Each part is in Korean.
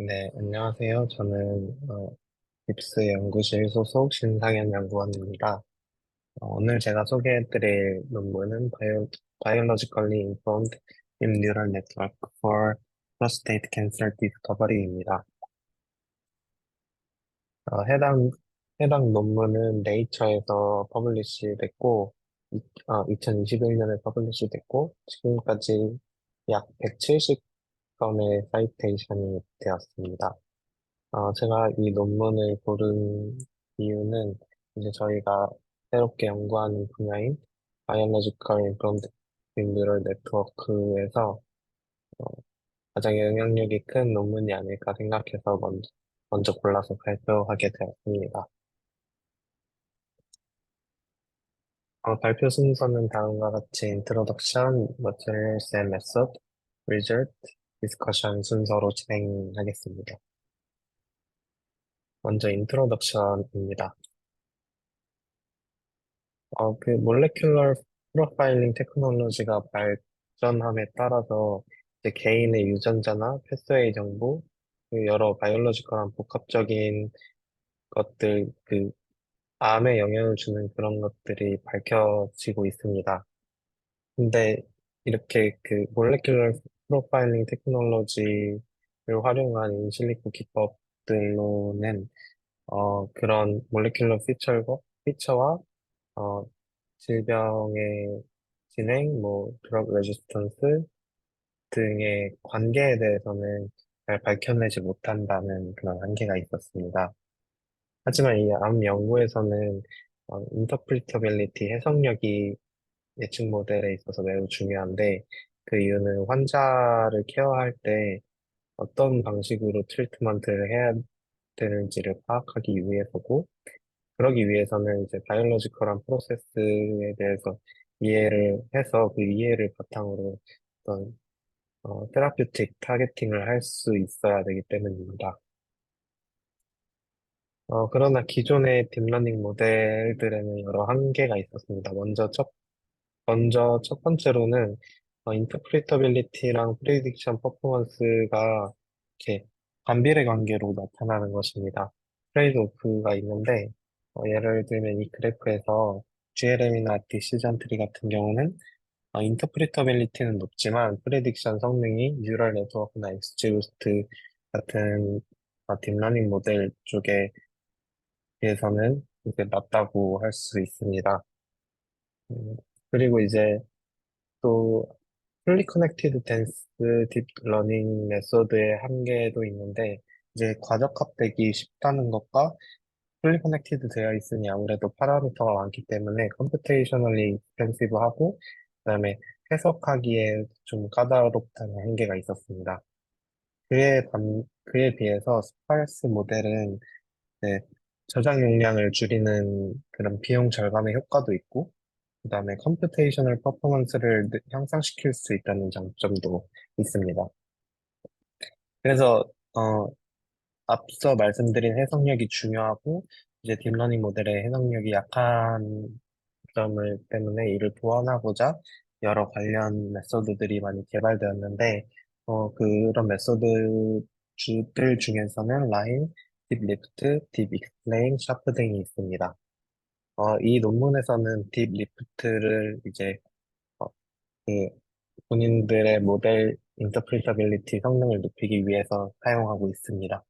네, 안녕하세요. 저는 깁스 연구실 소속 신상현 연구원입니다. 오늘 제가 소개해드릴 논문은 Biologically Informed Deep Neural Network for Prostate Cancer Discovery입니다. 해당 논문은 네이처에서 퍼블리시 됐고, 2021년에 퍼블리시 됐고, 지금까지 약 170건의 사이테이션이 되었습니다. 제가 이 논문을 고른 이유는 이제 저희가 새롭게 연구하는 분야인 Biological Informed Neural Network에서 가장 영향력이 큰 논문이 아닐까 생각해서 먼저 골라서 발표하게 되었습니다. 발표 순서는 다음과 같이 Introduction, Materials and Method, Result, Discussion 순서로 진행하겠습니다. 먼저 Introduction입니다. 몰레큘러 프로파일링 테크놀로지가 발전함에 따라서 이제 개인의 유전자나 패스웨이 정보, 그 여러 바이올로지컬한 복합적인 것들, 암에 영향을 주는 그런 것들이 밝혀지고 있습니다. 근데 이렇게 몰레큘러 프로파일링 테크놀로지를 활용한 인실리코 기법들로는 그런 몰레큘러 피처와 어, 질병의 진행, 드러그 레지스턴스 등의 관계에 대해서는 잘 밝혀내지 못한다는 그런 한계가 있었습니다. 하지만 이 암 연구에서는 인터프리터빌리티 해석력이 예측 모델에 있어서 매우 중요한데 그 이유는 환자를 케어할 때 어떤 방식으로 트리트먼트를 해야 되는지를 파악하기 위해서고 그러기 위해서는 이제 바이올로지컬한 프로세스에 대해서 이해를 해서 그 이해를 바탕으로 어떤 테라퓨틱 타겟팅을 할 수 있어야 되기 때문입니다. 그러나 기존의 딥러닝 모델들에는 여러 한계가 있었습니다. 먼저 첫 번째로는 인터프리터빌리티랑 프리딕션 퍼포먼스가 이렇게 반비례 관계로 나타나는 것입니다. 트레이드오프가 있는데 예를 들면 이 그래프에서 GLM이나 디시전 트리 같은 경우는 인터프리터빌리티는 높지만 프레딕션 성능이 뉴럴 네트워크나 XGBoost 같은 딥러닝 모델 쪽에 비해서는 이제 낮다고 할 수 있습니다. 그리고 이제 또 fully connected dense deep learning 메소드의 한계도 있는데 이제 과적합되기 쉽다는 것과 fully connected 되어 있으니 아무래도 파라미터가 많기 때문에 computationally expensive하고 그다음에 해석하기에 좀 까다롭다는 한계가 있었습니다. 그에 비해서 스파르스 모델은 네, 저장 용량을 줄이는 그런 비용 절감의 효과도 있고 그다음에 컴퓨테이셔널 퍼포먼스를 향상시킬 수 있다는 장점도 있습니다. 그래서 앞서 말씀드린 해석력이 중요하고 이제 딥러닝 모델의 해석력이 약한 점을 때문에 이를 보완하고자 여러 관련 메소드들이 많이 개발되었는데 그런 메소드들 중에서는 라인, 딥리프트, 딥익스플레인, 샤프등이 있습니다. 이 논문에서는 딥리프트를 이제 어, 그 본인들의 모델 인터프리터빌리티 성능을 높이기 위해서 사용하고 있습니다.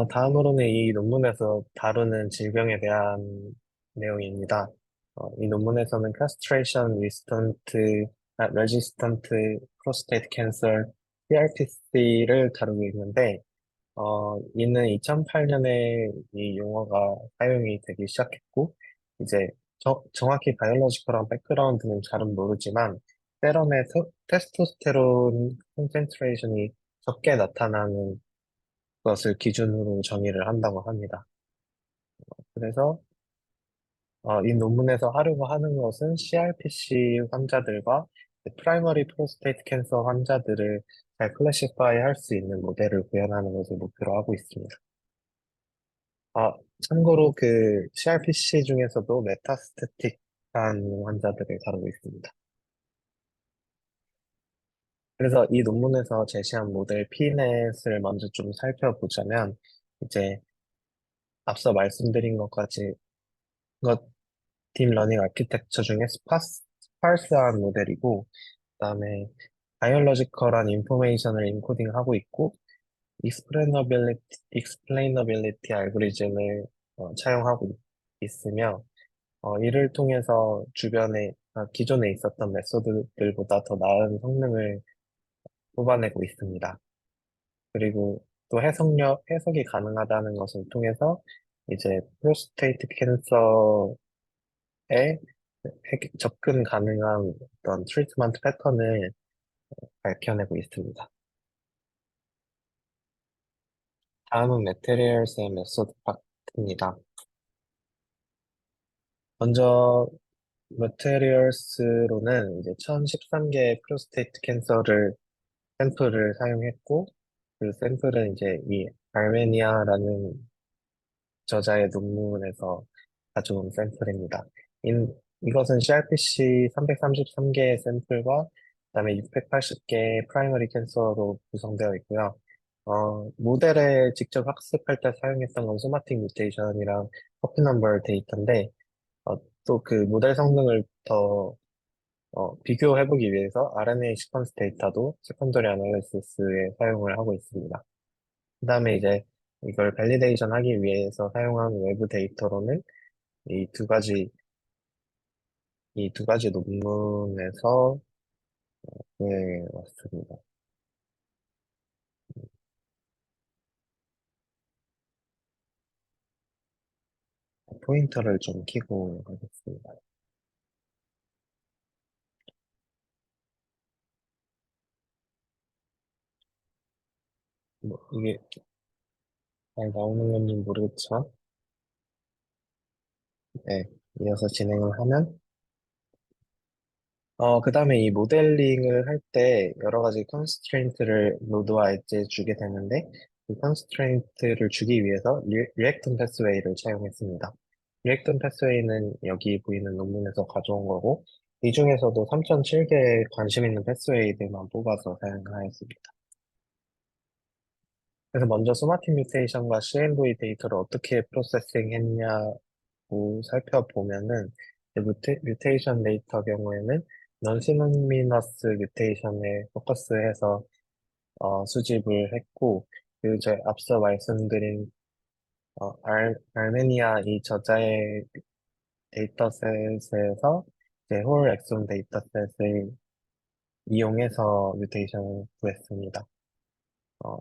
다음으로는 이 논문에서 다루는 질병에 대한 내용입니다. 이 논문에서는 castration resistant prostate cancer, CRPC를 다루고 있는데, 이는 2008년에 이 용어가 사용이 되기 시작했고, 이제 정확히 바이올로지컬한 백그라운드는 잘은 모르지만, 세럼의 테스토스테론 콘센트레이션이 적게 나타나는 것을 기준으로 정의를 한다고 합니다. 그래서 이 논문에서 하려고 하는 것은 CRPC 환자들과 프라이머리 프로스테이트 캔서 환자들을 잘 클래시파이 할 수 있는 모델을 구현하는 것을 목표로 하고 있습니다. 참고로 그 CRPC 중에서도 메타스태틱한 환자들을 다루고 있습니다. 그래서 이 논문에서 제시한 모델 PNet을 먼저 좀 살펴보자면, 이제 앞서 말씀드린 것까지, 것, 딥 러닝 아키텍처 중에 스파스한 모델이고, 그다음에 바이올로지컬한 인포메이션을 인코딩하고 있고, 익스플레이너빌리티 알고리즘을 차용하고 있으며, 이를 통해서 기존에 있었던 메소드들보다 더 나은 성능을 뽑아내고 있습니다. 그리고 또 해석이 가능하다는 것을 통해서 이제 프로스테이트 캔서에 접근 가능한 어떤 트리트먼트 패턴을 밝혀내고 있습니다. 다음은 Materials and Method 파트입니다. 먼저 Materials로는 이제 1013개의 프로스테이트 캔서를 샘플을 사용했고, 그 샘플은 이제 이 알메니아라는 저자의 논문에서 가져온 샘플입니다. 이것은 CRPC 333개의 샘플과 그다음에 680개의 프라이머리 캔서로 구성되어 있고요. 모델에 직접 학습할 때 사용했던 건 소마틱 뮤테이션이랑 커피 넘버 데이터인데, 또 그 모델 성능을 더 비교해보기 위해서 RNA 시퀀스 데이터도 세컨더리 애널리시스에 사용을 하고 있습니다. 그 다음에 이제 이걸 밸리데이션 하기 위해서 사용한 외부 데이터로는 이 두 가지, 이 두 가지 논문에서 왔습니다. 포인터를 좀 켜고 하겠습니다. 뭐 이게 잘 나오는 건지 모르겠지만, 네, 이어서 진행을 하면, 그 다음에 이 모델링을 할 때 여러 가지 컨스트레인트를 노드와 엣지에 주게 되는데, 그 컨스트레인트를 주기 위해서 리액턴 패스웨이를 사용했습니다. 리액턴 패스웨이는 여기 보이는 논문에서 가져온 거고, 이 중에서도 3007개의 관심 있는 패스웨이들만 뽑아서 사용하였습니다. 그래서 먼저 소마틱 뮤테이션과 CNV 데이터를 어떻게 프로세싱 했냐고 살펴보면은, 뮤테이션 데이터 경우에는 넌시노미너스 뮤테이션에 포커스해서 수집을 했고, 그 앞서 말씀드린 알메니아 이 저자의 데이터셋에서 이제 홀 엑손 데이터셋을 이용해서 뮤테이션을 구했습니다. 어,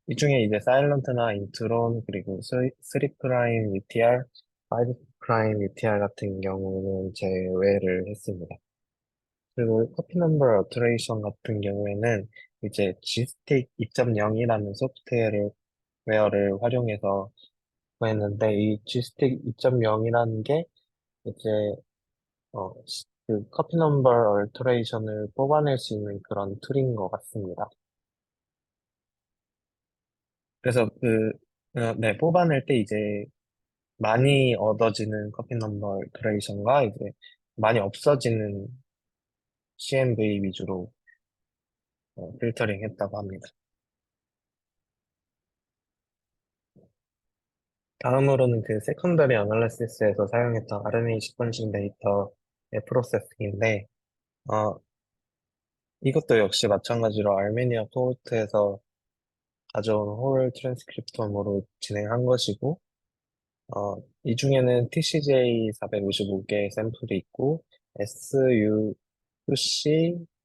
이 중에 이제 사일런트나 인트론 그리고 3' UTR, 5' UTR 같은 경우는 제외를 했습니다. 그리고 커피 넘버 어터레이션 같은 경우에는 이제 G스틱 2.0이라는 소프트웨어를 활용해서 구했는데, 이 G스틱 2.0이라는 게 이제 그 커피 넘버 얼터레이션을 뽑아낼 수 있는 그런 툴인 것 같습니다. 그래서 네, 뽑아낼 때 이제 많이 얻어지는 커피 넘버 얼터레이션과 이제 많이 없어지는 CMV 위주로 필터링 했다고 합니다. 다음으로는 그 세컨더리 어널리시스에서 사용했던 RNA 시퀀싱 데이터의 프로세싱인데, 어, 이것도 역시 마찬가지로 알메니아 코호트에서 가져온 홀 트랜스크립톰으로 진행한 것이고, 이 중에는 TCJ 455개 샘플이 있고, SUC,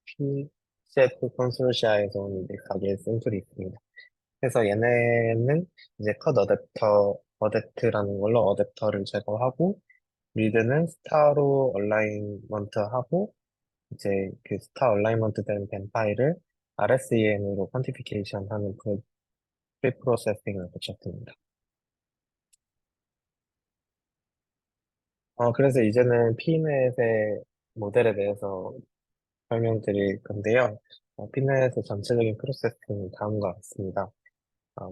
PCF 컨소시아에서 온 4개의 샘플이 있습니다. 그래서 얘네는 이제 컷 어댑트라는 걸로 어댑터를 제거하고, 리드는 스타로 얼라이먼트 하고, 이제 그 스타 얼라이먼트 된 뱀 파일을 RSEM으로 퀀티피케이션 하는 프리프로세싱을 거쳤습니다. 그래서 이제는 피넷의 모델에 대해서 설명드릴 건데요. 피넷의 전체적인 프로세스는 다음과 같습니다.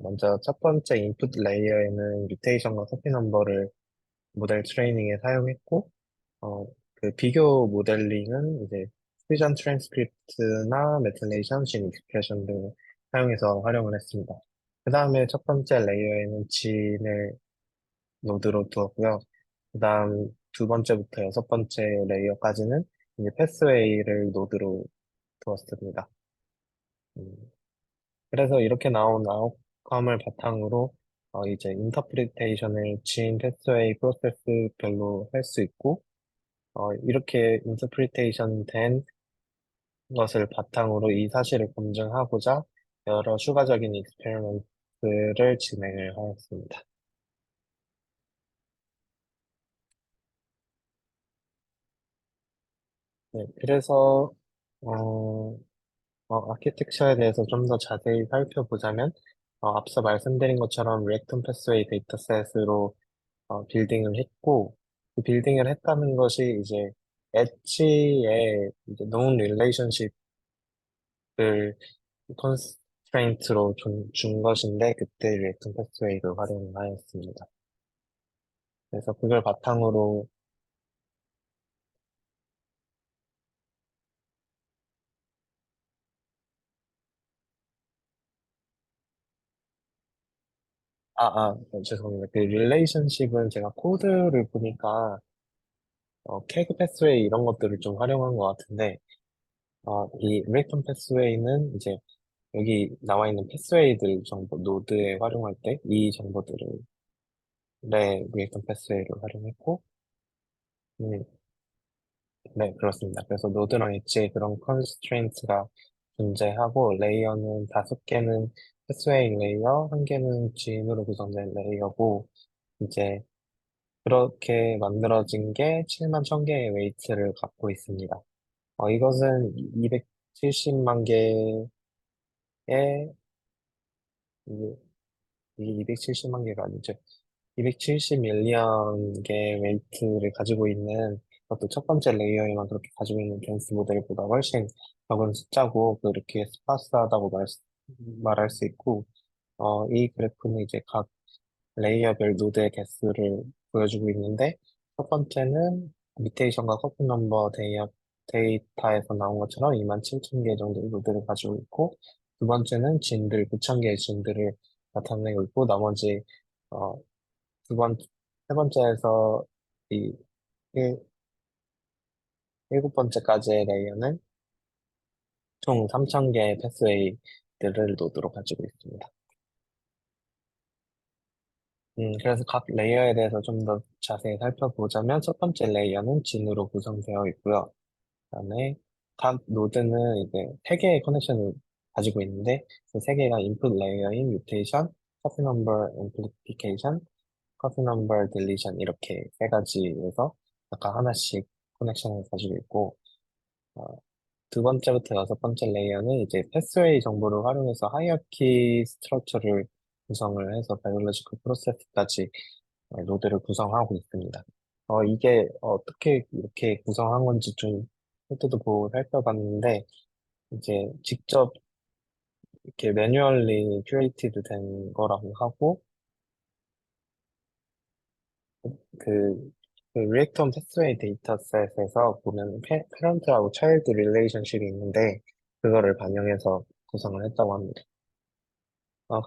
먼저 첫 번째 인풋 레이어에는 뮤테이션과 커피 넘버를 모델 트레이닝에 사용했고, 그 비교 모델링은 이제 퓨전 트랜스크립트나 메틸레이션, 진 익스프레션 등을 사용해서 활용을 했습니다. 그 다음에 첫 번째 레이어에는 진을 노드로 두었고요. 그 다음 두 번째부터 여섯 번째 레이어까지는 이제 패스웨이를 노드로 두었습니다. 음, 그래서 이렇게 나온 아웃컴을 바탕으로 이제 인터프리테이션을 진 패스웨이 프로세스별로 할 수 있고 이렇게 인터프리테이션 된 것을 바탕으로 이 사실을 검증하고자 여러 추가적인 익스페리먼트를 진행을 하였습니다. 네, 그래서 어, 아키텍처에 대해서 좀 더 자세히 살펴보자면 앞서 말씀드린 것처럼 리액턴 패스웨이 데이터셋으로 빌딩을 했고 그 빌딩을 했다는 것이 이제 엣지의 이제 known relationship을 constraint로 준 것인데 그때 리액턴 패스웨이를 활용하였습니다. 그래서 그걸 바탕으로 죄송합니다. 그 릴레이션십은 제가 코드를 보니까 캐그 패스웨이 이런 것들을 좀 활용한 것 같은데 이 리액턴 패스웨이는 이제 여기 나와 있는 패스웨이들 정보 노드에 활용할 때 이 정보들을 리액턴 패스웨이를 활용했고 음, 네 그렇습니다. 그래서 노드랑 엣지에 그런 컨스트레인트가 존재하고 레이어는 다섯 개는 패스웨이 레이어, 한 개는 진으로 구성된 레이어고 이제 그렇게 만들어진 게 7만 1000개의 웨이트를 갖고 있습니다. 이것은 270만 개의, 이게 270만 개가 아니죠. 270 밀리언 개의 웨이트를 가지고 있는 그것도 첫 번째 레이어에만 그렇게 가지고 있는 댄스 모델보다 훨씬 적은 숫자고 그렇게 스파스하다고 말할 수 있고 이 그래프는 이제 각 레이어별 노드의 개수를 보여주고 있는데, 첫 번째는 미테이션과 커피 넘버 데이터에서 나온 것처럼 27,000개 정도의 노드를 가지고 있고, 두 번째는 진들, 9,000개의 진들을 나타내고 있고, 나머지, 어, 세 번째에서 이 일, 일곱 번째까지의 레이어는 총 3,000개의 패스웨이들을 노드로 가지고 있습니다. 그래서 각 레이어에 대해서 좀 더 자세히 살펴보자면 첫 번째 레이어는 진으로 구성되어 있고요. 그다음에 각 노드는 이제 세 개의 커넥션을 가지고 있는데 그 세 개가 인풋 레이어인 뮤테이션, 커피 넘버 앰플리피케이션, 커피 넘버 딜리션 이렇게 세 가지에서 각각 하나씩 커넥션을 가지고 있고 어, 두 번째부터 여섯 번째 레이어는 이제 패스웨이 정보를 활용해서 하이어키 스트럭처를 구성을 해서 바이올로지컬 프로세스까지 노드를 구성하고 있습니다. 이게 어떻게 이렇게 구성한 건지 좀 코드도 보고 살펴봤는데, 이제 직접 이렇게 매뉴얼리 큐레이티드 된 거라고 하고, 그, 그 리액션 패스웨이 데이터셋에서 보면 페런트하고 차일드 릴레이션십이 있는데, 그거를 반영해서 구성을 했다고 합니다.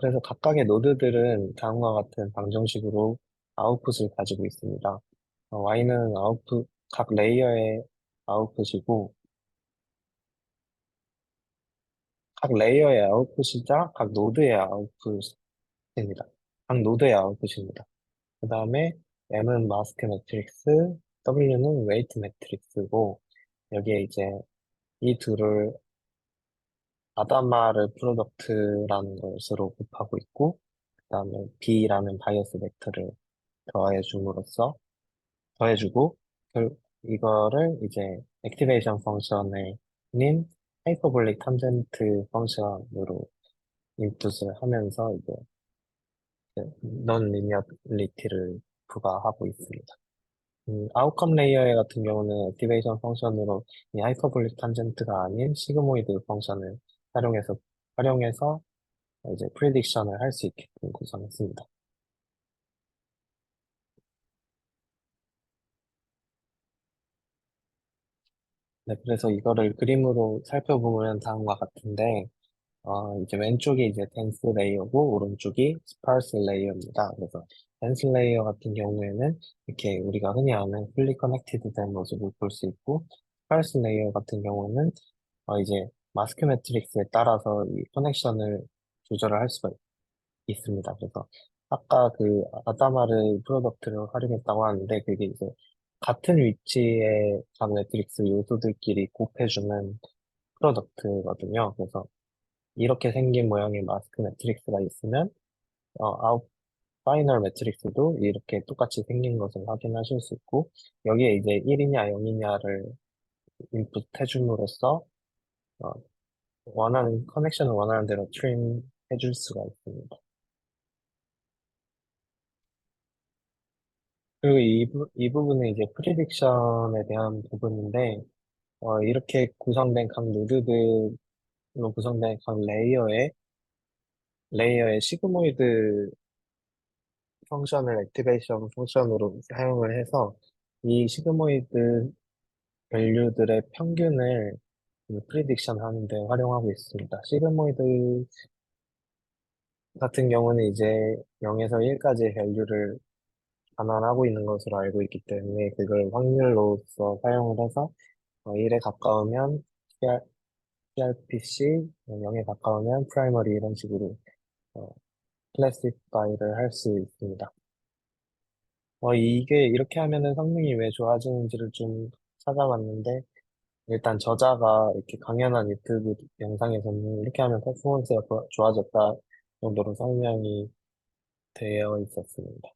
그래서 각각의 노드들은 다음과 같은 방정식으로 아웃풋을 가지고 있습니다. Y는 각 레이어의 아웃풋이고, 각 레이어의 아웃풋이자 각 노드의 아웃풋입니다. 각 노드의 아웃풋입니다. 그 다음에 M은 마스크 매트릭스, W는 웨이트 매트릭스고, 여기에 이제 이 둘을 아다마르 프로덕트라는 것으로 곱하고 있고, 그 다음에 B라는 바이어스 벡터를 더해 줌으로써 더해주고 이거를 이제 액티베이션 펑션에 닌 하이퍼볼릭 탄젠트 펑션으로 인풋을 하면서 이제 넌 리니어리티를 부과하고 있습니다. 아웃컴 레이어 같은 경우는 액티베이션 펑션으로 이 하이퍼볼릭 탄젠트가 아닌 시그모이드 펑션을 활용해서 이제 프리딕션을 할 수 있게끔 구성했습니다. 네, 그래서 이거를 그림으로 살펴보면 다음과 같은데, 이제 왼쪽이 이제 덴스 레이어고, 오른쪽이 스파르스 레이어입니다. 그래서 덴스 레이어 같은 경우에는 이렇게 우리가 흔히 아는 fully connected 된 모습을 볼 수 있고, 스파르스 레이어 같은 경우는 이제 마스크 매트릭스에 따라서 이 커넥션을 조절을 할 수가 있습니다. 그래서 아까 그 아다마르 프로덕트를 활용했다고 하는데, 그게 이제 같은 위치의 각 매트릭스 요소들끼리 곱해주는 프로덕트거든요. 그래서 이렇게 생긴 모양의 마스크 매트릭스가 있으면 아웃 파이널 매트릭스도 이렇게 똑같이 생긴 것을 확인하실 수 있고, 여기에 이제 1이냐 0이냐를 인풋 해줌으로써 어, 원하는 커넥션을 원하는 대로 트림 해줄 수가 있습니다. 그리고 이 부분은 이제 프리딕션에 대한 부분인데, 이렇게 구성된 각 노드들로 구성된 각 레이어의 시그모이드 펑션을 액티베이션 펑션으로 사용을 해서 이 시그모이드 밸류들의 평균을 프리딕션 하는 데 활용하고 있습니다. 시그모이드 같은 경우는 이제 0에서 1까지의 밸류를 반환하고 있는 것으로 알고 있기 때문에 그걸 확률로서 사용을 해서 1에 가까우면 PRPC, 0에 가까우면 프라이머리 이런 식으로 어, 클래시파이를 할 수 있습니다. 이게 이렇게 하면은 성능이 왜 좋아지는지를 좀 찾아봤는데, 일단 저자가 이렇게 강연한 유튜브 영상에서는 이렇게 하면 퍼포먼스가 좋아졌다 정도로 설명이 되어 있었습니다.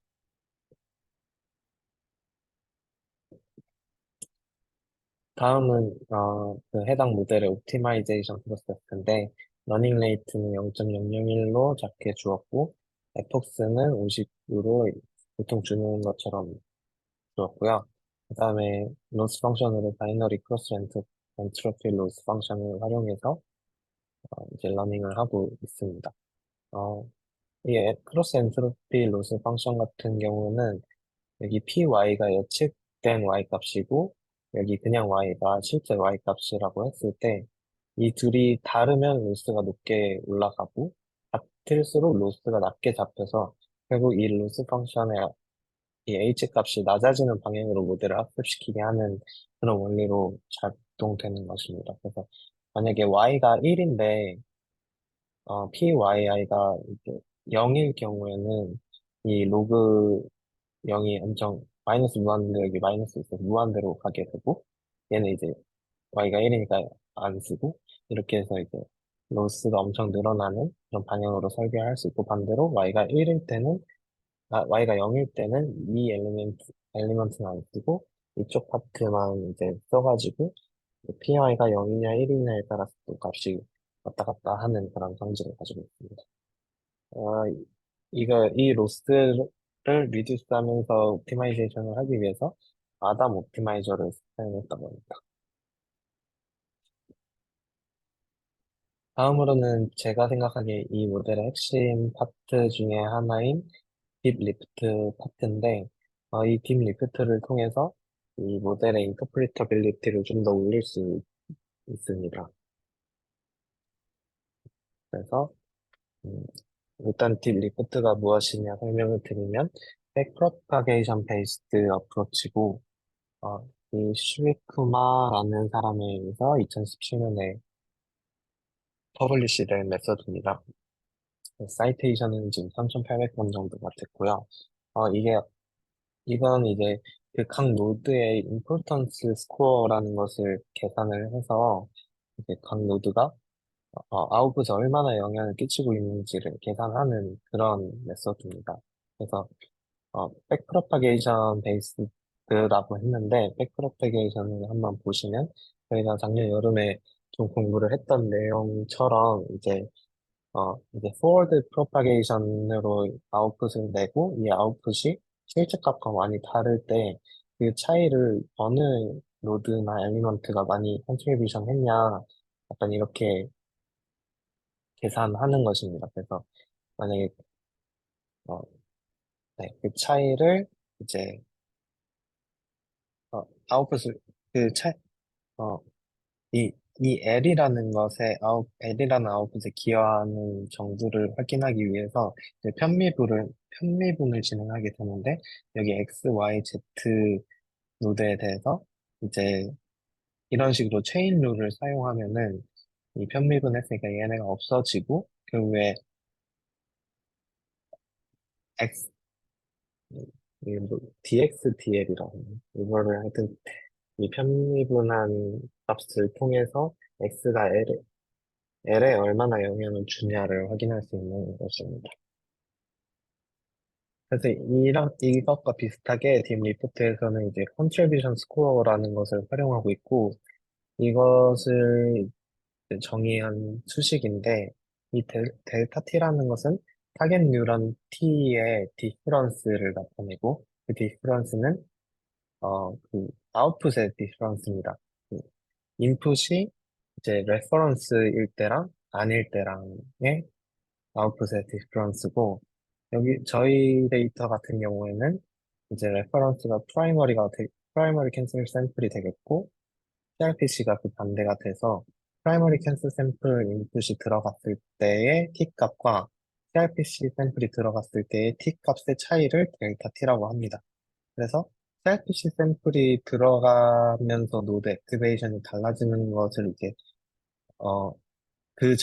다음은 그 해당 모델의 옵티마이제이션 프로세스인데, 러닝 레이트는 0.001로 작게 주었고, 에폭스는 50으로 보통 주는 것처럼 주었고요. 그 다음에 로스 펑션으로 바이너리 크로스 엔트로피 로스 펑션을 활용해서 이제 러닝을 하고 있습니다. 어, 이 크로스 엔트로피 로스 펑션 같은 경우는 여기 py가 예측된 y 값이고 여기 그냥 y가 실제 y 값이라고 했을 때 이 둘이 다르면 로스가 높게 올라가고 같을수록 로스가 낮게 잡혀서 결국 이 로스 펑션의 이 h 값이 낮아지는 방향으로 모델을 학습시키게 하는 그런 원리로 작동되는 것입니다. 그래서 만약에 y가 1인데 PYI가 이제 0일 경우에는 이 로그 0이 엄청 마이너스 무한대로 여기 마이너스 있어서 무한대로 가게 되고 얘는 이제 Y가 1이니까 안 쓰고 이렇게 해서 이제 로스가 엄청 늘어나는 그런 방향으로 설계할 수 있고 반대로 Y가 0일 때는 이 엘리먼트는 안 쓰고 이쪽 파트만 이제 써가지고 PY가 0이냐 1이냐에 따라서 또 값이 왔다 갔다 하는 그런 성질을 가지고 있습니다. 어, 이 로스를 리듀스 하면서 옵티마이제이션을 하기 위해서 아담 옵티마이저를 사용했다고 합니다. 다음으로는 제가 생각하기에 이 모델의 핵심 파트 중에 하나인 딥 리프트 파트인데, 이 딥 리프트를 통해서 이 모델의 인터프리터빌리티를 좀 더 올릴 수 있습니다. 그래서 음, 일단 딥 리프트가 무엇이냐 설명을 드리면, 백프로파게이션 베이스드 어프로치고, 이 슈리쿠마라는 사람에 의해서 2017년에 퍼블리시된 메서드입니다. 사이테이션은 지금 3,800건 정도가 됐고요. 이건 이제 그 각 노드의 임포턴스 스코어라는 것을 계산을 해서 이제 각 노드가 아웃풋에 얼마나 영향을 끼치고 있는지를 계산하는 그런 메서드입니다. 그래서 백프로파게이션 베이스드라고 했는데 백프로파게이션을 한번 보시면 저희가 작년 여름에 좀 공부를 했던 내용처럼 이제 forward propagation으로 아웃풋을 내고 이 아웃풋이 실제값과 많이 다를 때 그 차이를 어느 노드나 엘리먼트가 많이 컨트리뷰션 했냐 약간 이렇게 계산하는 것입니다. 그래서 만약에 어, 네, 그 차이를 이제 아웃풋을 그 차이 이 L이라는 아웃풋에 기여하는 정도를 확인하기 위해서 이제 편미분을 진행하게 되는데, 여기 X, Y, Z 노드에 대해서 이제 이런 식으로 체인 룰을 사용하면은 이 편미분 했으니까 얘네가 없어지고, 결국에 X, DXDL이라고. 이거를 하여튼 이 편미분한 값을 통해서 X가 L에 얼마나 영향을 주냐를 확인할 수 있는 것입니다. 그래서 이것과 비슷하게 딥 리포트에서는 이제 컨트리뷰션 스코어라는 것을 활용하고 있고, 이것을 이제 정의한 수식인데, 이 델타 T라는 것은 타겟 뉴런 T의 디퍼런스를 나타내고, 그 디퍼런스는 그 아웃풋의 디퍼런스입니다. 그 인풋이 이제 레퍼런스일 때랑 아닐 때랑의 아웃풋의 디퍼런스고, 여기 저희 데이터 같은 경우에는 이제 레퍼런스가 프라이머리 캔슬 샘플이 되겠고, CRPC가 그 반대가 돼서 프라이머리 캔슬 샘플 인풋이 들어갔을 때의 T값과 CRPC 샘플이 들어갔을 때의 T값의 차이를 델타 T라고 합니다. 그래서 CRPC 샘플이 들어가면서 노드 액티베이션이 달라지는 것을 이제 어, 그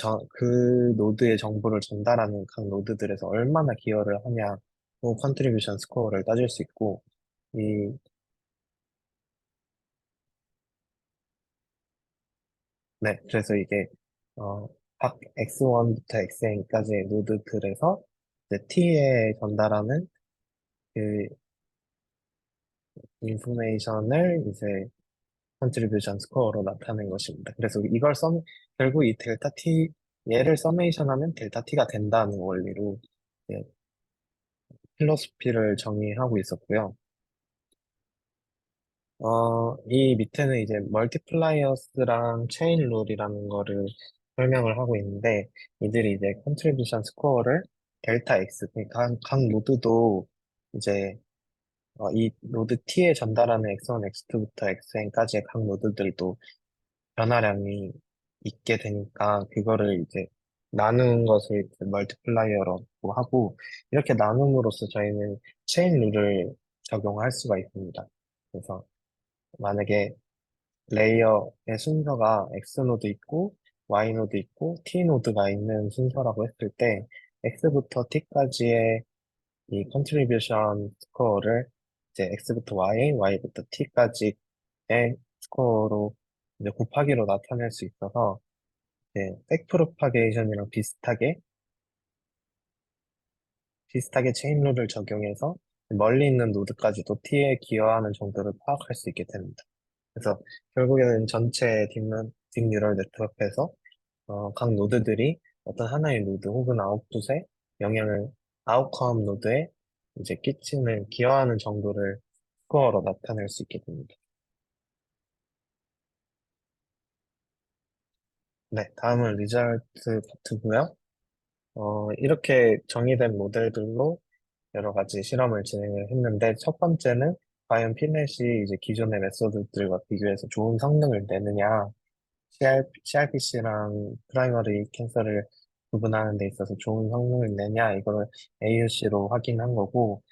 노드의 정보를 전달하는 각 노드들에서 얼마나 기여를 하냐고 컨트리뷰션 스코어를 따질 수 있고, 이, 네, 그래서 이게, 각 X1부터 Xn까지의 노드들에서 이제 T에 전달하는 그 인포메이션을 이제 컨트리뷰션 스코어로 나타낸 것입니다. 그래서 결국 이 델타 T, 얘를 서메이션 하면 델타 T가 된다는 원리로 이제 필로소피를 정의하고 있었고요. 이 밑에는 이제 멀티플라이어스랑 체인 룰이라는 거를 설명을 하고 있는데, 이들이 이제 컨트리뷰션 스코어를 델타 X, 그러니까 각 노드도 이제 이 노드 T에 전달하는 X1, X2부터 Xn까지의 각 노드들도 변화량이 있게 되니까 그거를 이제 나눈 것을 이제 멀티플라이어라고 하고, 이렇게 나눔으로써 저희는 체인 룰을 적용할 수가 있습니다. 그래서 만약에 레이어의 순서가 X 노드 있고 Y 노드 있고 T 노드가 있는 순서라고 했을 때 X부터 T까지의 이 컨트리뷰션 스코어를 이제 X부터 Y, Y부터 T까지의 스코어로 이제 곱하기로 나타낼 수 있어서 이제 백프로파게이션이랑 비슷하게 체인 룰을 적용해서 멀리 있는 노드까지도 T에 기여하는 정도를 파악할 수 있게 됩니다. 그래서 결국에는 전체 딥뉴럴 네트워크에서 각 노드들이 어떤 하나의 노드 혹은 아웃풋에 영향을 아웃컴 노드에 이제 기여하는 정도를 스코어로 나타낼 수 있게 됩니다. 네, 다음은 리절트 파트고요. 이렇게 정의된 모델들로 여러 가지 실험을 진행을 했는데, 첫 번째는 과연 피넷이 이제 기존의 메소드들과 비교해서 좋은 성능을 내느냐, CRPC랑 프라이머리 캔서를 구분하는 데 있어서 좋은 성능을 내냐, 이거를 AUC로 확인한 거고,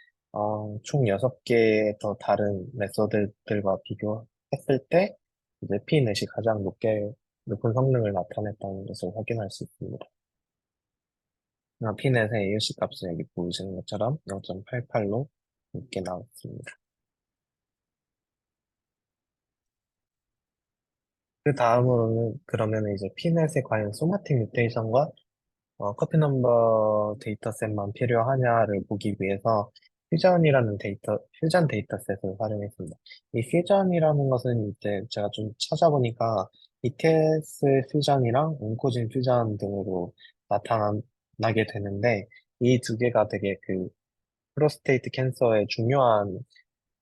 총 6개의 더 다른 메소드들과 비교했을 때, 이제 P넷이 가장 높은 성능을 나타냈다는 것을 확인할 수 있습니다. P넷의 AUC 값은 여기 보시는 것처럼 0.88로 높게 나왔습니다. 그 다음으로는 그러면 이제 P넷의 과연 소마틱 뮤테이션과 커피 넘버 데이터셋만 필요하냐를 보기 위해서 퓨전 데이터셋을 활용했습니다. 이 퓨전이라는 것은 이제 제가 좀 찾아보니까 ETS 퓨전이랑 온코진 퓨전 등으로 나타나게 되는데, 이 두 개가 되게 그 프로스테이트 캔서의 중요한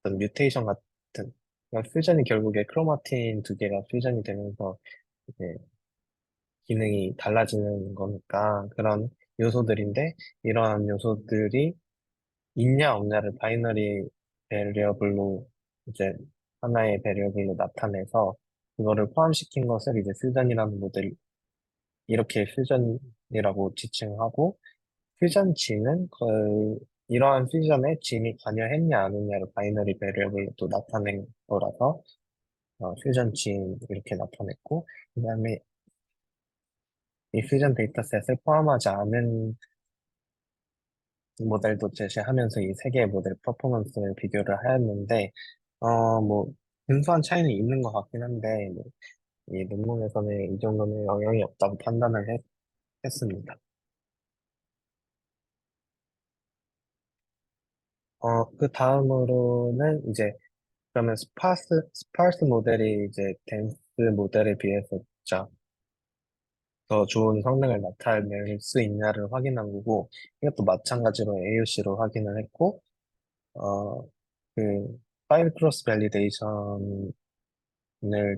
어떤 뮤테이션 같은, 그러니까 퓨전이 결국에 크로마틴 두 개가 퓨전이 되면서 이제 기능이 달라지는 거니까 그런 요소들인데, 이러한 요소들이 있냐 없냐를 바이너리 베리어블로 이제 하나의 베리어블로 나타내서 그거를 포함시킨 것을 이제 퓨전이라는 모델, 이렇게 퓨전이라고 지칭하고, 퓨전 G는 이러한 퓨전에 G이 관여했냐 안 했냐를 바이너리 배리어블로 또 나타낸 거라서, 퓨전 G 이렇게 나타냈고, 그 다음에 이 퓨전 데이터셋을 포함하지 않은 모델도 제시하면서 이 세 개의 모델 퍼포먼스를 비교를 하였는데, 뭐, 근소한 차이는 있는 것 같긴 한데, 뭐, 이 논문에서는 이 정도는 영향이 없다고 판단을 했습니다. 그 다음으로는 이제, 그러면 스파스 모델이 이제 덴스 모델에 비해서 진짜 더 좋은 성능을 나타낼 수 있냐를 확인한 거고, 이것도 마찬가지로 AUC로 확인을 했고, 어, 그, 파일 크로스 밸리데이션을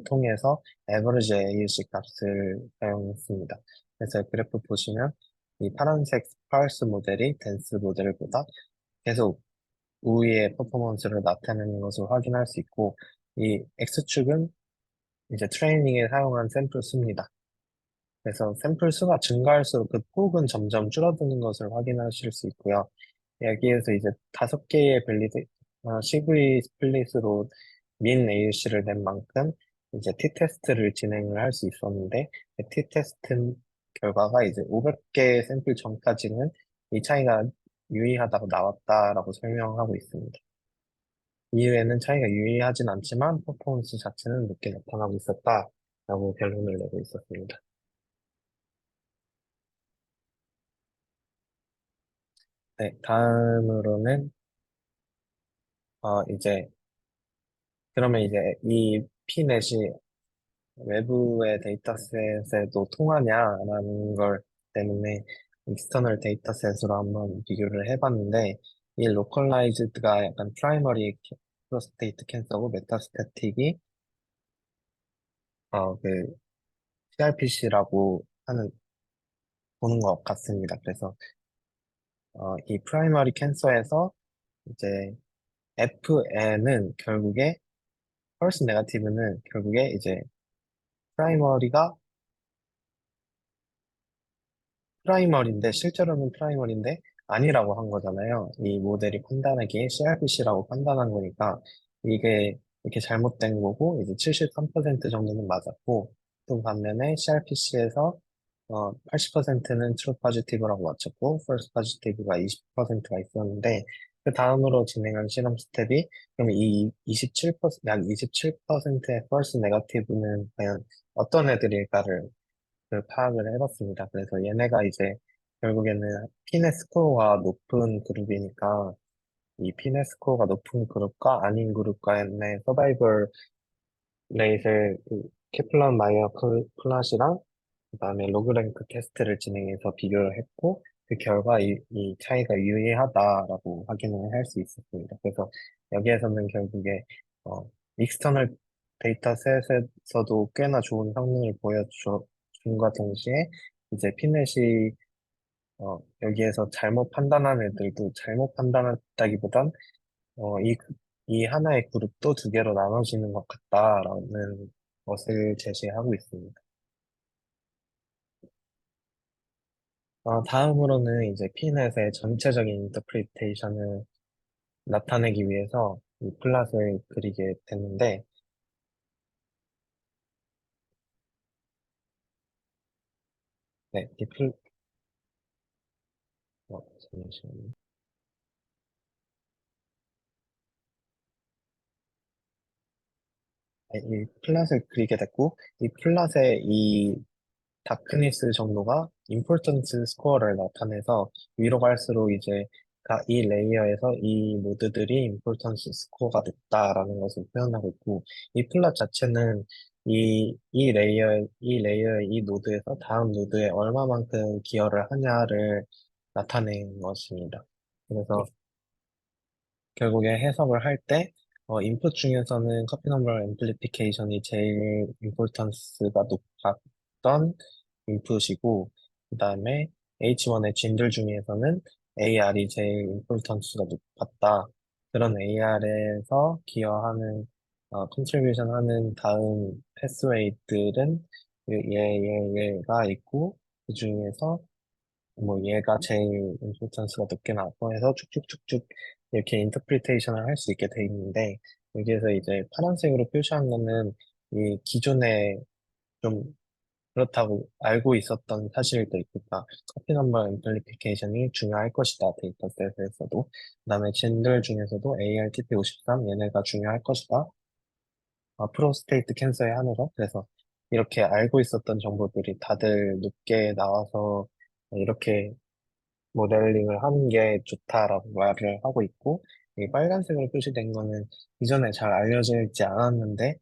통해서 에버리지 AUC 값을 사용했습니다. 그래서 그래프 보시면 이 파란색 스파스 모델이 덴스 모델보다 계속 우위의 퍼포먼스를 나타내는 것을 확인할 수 있고, 이 X축은 이제 트레이닝에 사용한 샘플 수입니다. 그래서 샘플 수가 증가할수록 그 폭은 점점 줄어드는 것을 확인하실 수 있고요. 여기에서 이제 5개의 CV 스플릿으로 민 AUC를 낸 만큼 이제 T-테스트를 진행을 할 수 있었는데, 그 T-테스트 결과가 이제 500개 샘플 전까지는 이 차이가 유의하다고 나왔다라고 설명하고 있습니다. 이후에는 차이가 유의하진 않지만 퍼포먼스 자체는 높게 나타나고 있었다라고 결론을 내고 있었습니다. 네, 다음으로는 이제 그러면 이제 이 피넷이 외부의 데이터셋에도 통하냐라는 걸 때문에 익스터널 데이터셋으로 한번 비교를 해봤는데 이 로컬라이즈드가 약간 프라이머리 프로스테이트 캔서고 메타스태틱이 그 CRPC라고 하는 보는 것 같습니다. 그래서 이 프라이머리 캔서에서 이제 FN은 결국에 펄스 네가티브는 결국에 이제 프라이머리가 프라이머리인데 실제로는 프라이머리인데 아니라고 한 거잖아요. 이 모델이 판단하기에 CRPC라고 판단한 거니까 이게 이렇게 잘못된 거고 이제 73% 정도는 맞았고 또 반면에 CRPC에서 80%는 트루 포지티브라고 맞췄고 false positive가 20%가 있었는데 그 다음으로 진행한 실험 스텝이 그럼 이 27%, 약 27%의 false negative는 과연 어떤 애들일까를 파악을 해봤습니다. 그래서 얘네가 이제 결국에는 피네 스코어가 높은 그룹이니까 이 피네 스코어가 높은 그룹과 아닌 그룹 간의 서바이벌 레이스를 그 케플란 마이어 플랫이랑 그다음에 로그랭크 테스트를 진행해서 비교를 했고 그 결과 이 차이가 유의하다라고 확인을 할 수 있었습니다. 그래서 여기에서는 결국에 어, 익스터널 데이터셋에서도 꽤나 좋은 성능을 보여준과 동시에 이제 피넷이 여기에서 잘못 판단한 애들도 잘못 판단했다기보단 이 하나의 그룹도 두 개로 나눠지는 것 같다라는 것을 제시하고 있습니다. 다음으로는 이제 피넷의 전체적인 인터프리테이션을 나타내기 위해서 이 플랫을 그리게 됐는데, 네, 잠시만요. 네, 이 플랫을 그리게 됐고, 이 플랫의 이 다크니스 정도가 임포턴스 스코어를 나타내서 위로 갈수록 이제 이 레이어에서 이 노드들이 임포턴스 스코어가 높다라는 것을 표현하고 있고 이 플랫 자체는 이 레이어의 이 노드에서 다음 노드에 얼마만큼 기여를 하냐를 나타낸 것입니다. 그래서 결국에 해석을 할 때, 인풋 중에서는 커피 넘버 앰플리피케이션이 제일 임포턴스가 높았던 인풋이고, 그 다음에 H1의 진들 중에서는 AR이 제일 임포턴스가 높았다. 그런 AR에서 기여하는 컨트리뷰션 하는 다음 패스웨이들은 얘가 있고, 그 중에서 뭐 얘가 제일 임포턴스가 높게 나왔고 해서 쭉쭉쭉쭉 이렇게 인터프리테이션을 할 수 있게 돼 있는데, 여기에서 이제 파란색으로 표시한 거는 이 기존에 좀 그렇다고 알고 있었던 사실도 있고, 그러니까 커피 넘버 앰플리피케이션이 중요할 것이다, 데이터셋에서도. 그다음에 젠들 중에서도 ARTP53 얘네가 중요할 것이다. 프로스테이트 캔서에 한해서. 그래서 이렇게 알고 있었던 정보들이 다들 높게 나와서 이렇게 모델링을 하는 게 좋다라고 말을 하고 있고, 이 빨간색으로 표시된 거는 이전에 잘 알려져 있지 않았는데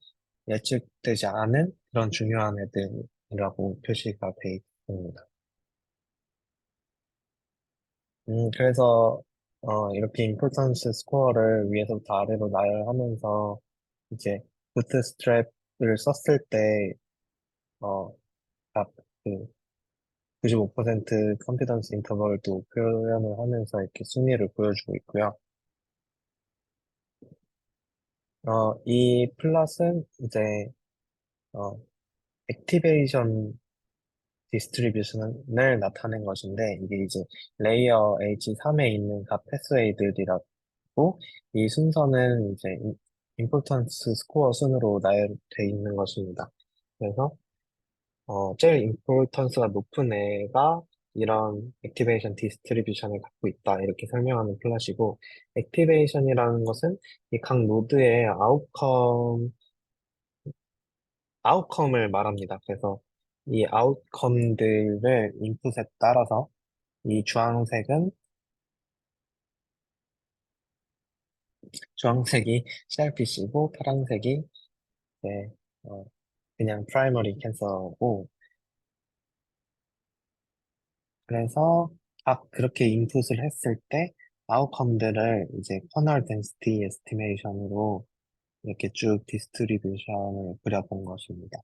예측되지 않은 그런 중요한 애들이라고 표시가 돼 있습니다. 그래서 이렇게 임포턴스 스코어를 위에서부터 아래로 나열하면서 이제 부트스트랩을 썼을 때 어, 딱그 95% 컨피던스 인터벌도 표현을 하면서 이렇게 순위를 보여주고 있고요. 이 플랫은 이제 어, 액티베이션 디스트리뷰션을 나타낸 것인데, 이게 이제 레이어 H3에 있는 각 패스웨이들이라고, 이 순서는 이제 임포턴스 스코어 순으로 나열되어 있는 것입니다. 그래서 제일 임포턴스가 높은 애가 이런 액티베이션 디스트리뷰션을 갖고 있다, 이렇게 설명하는 플랫이고, 액티베이션이라는 것은 이 각 노드의 아웃컴을 말합니다. 그래서 이 아웃컴들을 인풋에 따라서 이 주황색이 CRPC고 파란색이 이제 어, 그냥 프라이머리 캔서고, 그래서 각 그렇게 인풋을 했을 때 아웃컴들을 이제 커널 덴시티 에스티메이션으로 이렇게 쭉 디스트리뷰션을 그려본 것입니다.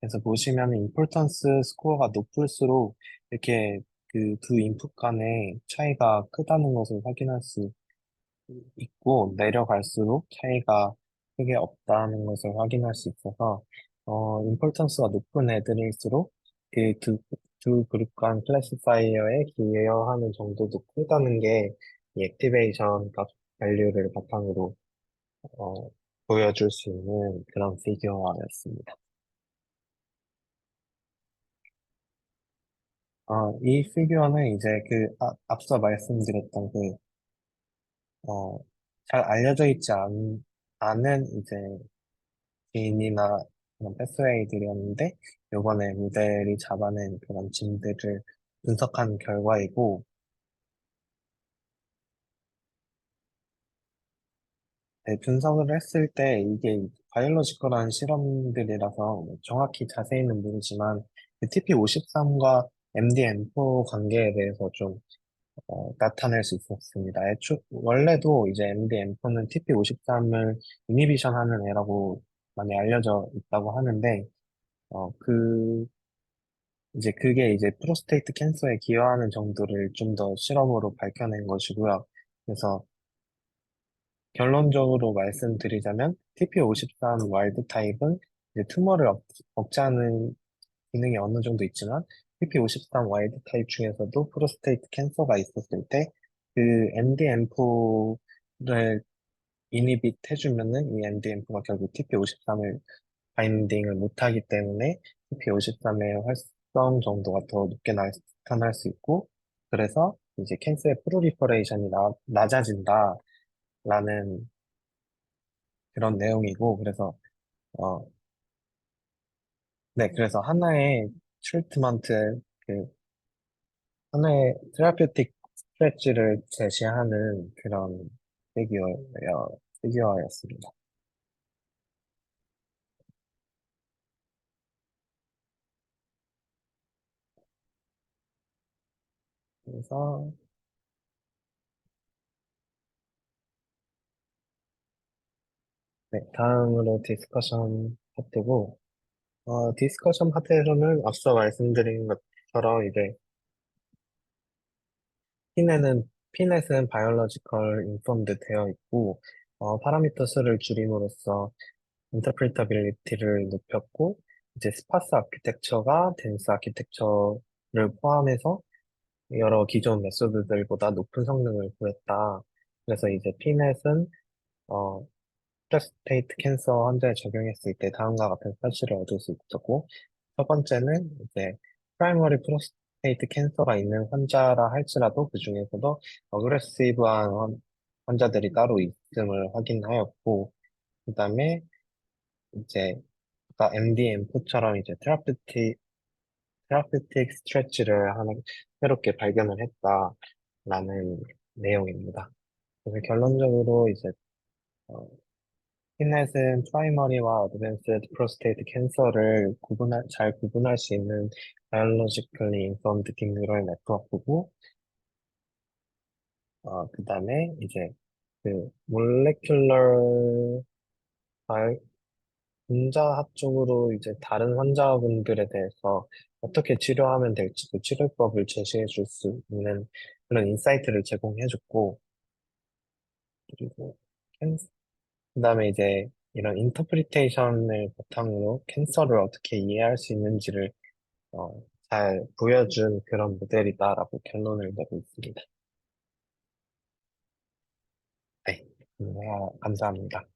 그래서 보시면 임포턴스 스코어가 높을수록 이렇게 그 두 인풋 간의 차이가 크다는 것을 확인할 수 있고, 내려갈수록 차이가 크게 없다는 것을 확인할 수 있어서 임포턴스가 높은 애들일수록 그 두 그룹 간 클래시파이어에 기여하는 정도도 크다는 게 이 액티베이션 값 밸류를 바탕으로 어, 보여줄 수 있는 그런 피규어였습니다. 이 피규어는 이제 앞서 말씀드렸던 잘 알려져 있지 않은 이제 개인이나 그런 패스웨이들이었는데, 요번에 모델이 잡아낸 그런 짐들을 분석한 결과이고, 네, 분석을 했을 때 이게 바이올로지컬한 실험들이라서 정확히 자세히는 모르지만, TP53과 MDM4 관계에 대해서 좀 나타낼 수 있었습니다. 원래도 이제 MD-M4는 TP53을 이니비션하는 애라고 많이 알려져 있다고 하는데, 이제 그게 이제 프로스테이트 캔서에 기여하는 정도를 좀 더 실험으로 밝혀낸 것이고요. 그래서 결론적으로 말씀드리자면, TP53 와일드 타입은 이제 투머를 억제하는 기능이 어느 정도 있지만, TP53 와일드 타입 중에서도 프로스테이트 캔서가 있었을 때 그 MDM4를 이니빗 해주면은 이 MDM4가 결국 TP53을 바인딩을 못하기 때문에 TP53의 활성 정도가 더 높게 나타날 수 있고, 그래서 이제 캔서의 프로리퍼레이션이 낮아진다라는 그런 내용이고, 그래서 어, 네, 그래서 트리트먼트 그 하나의 테라퓨틱 스트레치를 제시하는 그런 피규어였습니다. 그래서 네, 다음으로 디스커션 파트고, 디스커션 파트에서는 앞서 말씀드린 것처럼 이제 피넷은 바이올로지컬 인폼드 되어 있고, 파라미터 수를 줄임으로써 인터프리터빌리티를 높였고, 이제 스파스 아키텍처가 덴스 아키텍처를 포함해서 여러 기존 메소드들보다 높은 성능을 구했다. 그래서 이제 피넷은 어, 프로스테이트 캔서 환자에 적용했을 때 다음과 같은 사실을 얻을 수 있었고, 첫 번째는 이제 프라이머리 프로스테이트 캔서가 있는 환자라 할지라도 그 중에서도 어그레시브한 환자들이 따로 있음을 확인하였고, 그다음에 이제 아까 MDM4처럼 이제 테라피틱 스트레치를 하나 새롭게 발견을 했다라는 내용입니다. 그래서 결론적으로 이제 어, 피넷은 프라이머리와 어드밴스드 프로스테이트 캔서를 잘 구분할 수 있는 바이올로지컬리 인포음드 딥 뉴럴 네트워크고, 그다음에 이제 그 몰레큘러 분자학 쪽으로 이제 다른 환자분들에 대해서 어떻게 치료하면 될지 그 치료법을 제시해 줄 수 있는 그런 인사이트를 제공해 줬고, 그리고 그다음에 이제 이런 인터프리테이션을 바탕으로 캔서를 어떻게 이해할 수 있는지를 어, 잘 보여준 그런 모델이다라고 결론을 내고 있습니다. 네, 감사합니다.